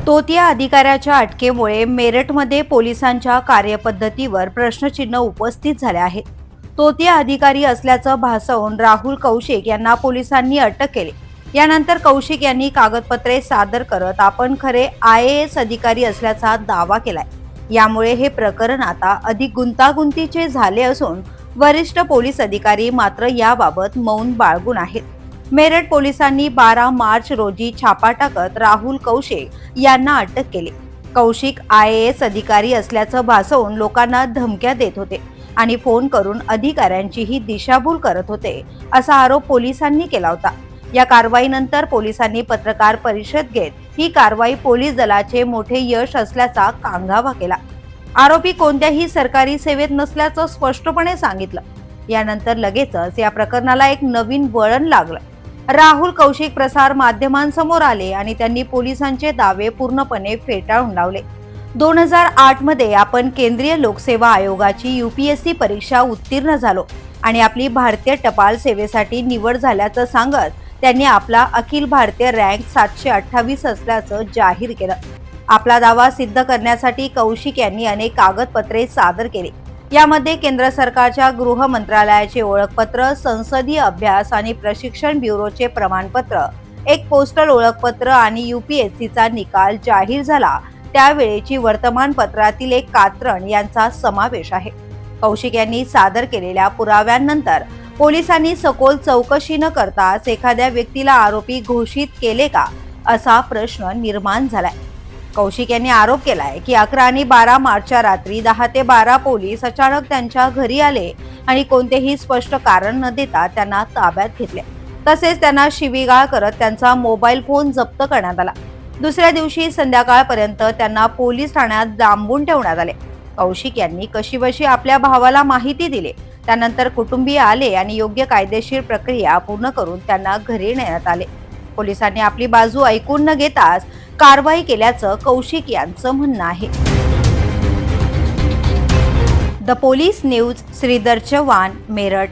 तोतिया अधिकाऱ्याच्या अटकेमुळे मेरठमध्ये पोलिसांच्या कार्यपद्धतीवर प्रश्नचिन्ह उपस्थित झाले आहे. तोतिया अधिकारी असल्याचं भासवून राहुल कौशिक यांना पोलिसांनी अटक केली. यानंतर कौशिक यांनी कागदपत्रे सादर करत आपण खरे IAS अधिकारी असल्याचा दावा केलाय. यामुळे हे प्रकरण आता अधिक गुंतागुंतीचे झाले असून वरिष्ठ पोलीस अधिकारी मात्र याबाबत मौन बाळगून आहेत. मेरठ पोलिसांनी 12 मार्च रोजी छापा टाकत राहुल कौशिक यांना अटक केली. कौशिक IAS अधिकारी असल्याचं भासवून लोकांना धमक्या देत होते आणि फोन करून अधिकाऱ्यांचीही दिशाभूल करत होते, असा आरोप पोलिसांनी केला होता. या कारवाईनंतर पोलिसांनी पत्रकार परिषद घेत ही कारवाई पोलीस दलाचे मोठे यश असल्याचा कांगावा केला. आरोपी कोणत्याही सरकारी सेवेत नसल्याचं स्पष्टपणे सांगितलं. यानंतर लगेचच या प्रकरणाला एक नवीन वळण लागलं. राहुल कौशिक प्रसार माध्यमांसमोर आले आणि त्यांनी पोलिसांचे दावे पूर्णपणे फेटाळून लावले. 2008 मध्ये आपण केंद्रीय लोकसेवा आयोगाची UPSC परीक्षा उत्तीर्ण झालो आणि आपली भारतीय टपाल सेवेसाठी निवड झाल्याचं सांगत त्यांनी आपला अखिल भारतीय रँक 728 असल्याचं जाहीर केलं. आपला दावा सिद्ध करण्यासाठी कौशिक यांनी अनेक कागदपत्रे सादर केली. यामध्ये केंद्र सरकारच्या गृह मंत्रालयाचे ओळखपत्र, संसदीय अभ्यास आणि प्रशिक्षण ब्युरोचे प्रमाणपत्र, एक पोस्टल ओळखपत्र आणि UPSCचा निकाल जाहीर झाला त्यावेळेची वर्तमानपत्रातील एक कात्रण यांचा समावेश आहे. कौशिक यांनी सादर केलेल्या पुराव्यांनंतर पोलिसांनी सखोल चौकशी न करताच एखाद्या व्यक्तीला आरोपी घोषित केले का, असा प्रश्न निर्माण झालाय. कौशिक यांनी आरोप केलाय की 11 आणि 12 मार्चच्या रात्री 10 ते 12 पोलीस अचानक त्यांच्या घरी आले आणि कोणतेही स्पष्ट कारण न देता त्यांना ताब्यात घेतले. तसेच त्यांना शिवीगाळ करत त्यांचा मोबाईल फोन जप्त करण्यात आला. दुसऱ्या दिवशी संध्याकाळपर्यंत त्यांना पोलीस ठाण्यात डांबून ठेवण्यात आले. कौशिक यांनी कशीबशी आपल्या भावाला माहिती दिली. त्यानंतर कुटुंबीय आले आणि योग्य कायदेशीर प्रक्रिया पूर्ण करून त्यांना घरी नेण्यात आले. पोलिसांनी आपली बाजू ऐकून न घेताच कारवाई केल्याचं कौशिक यांचं म्हणणं आहे. The police news, Shridhar Chavan, Meerut.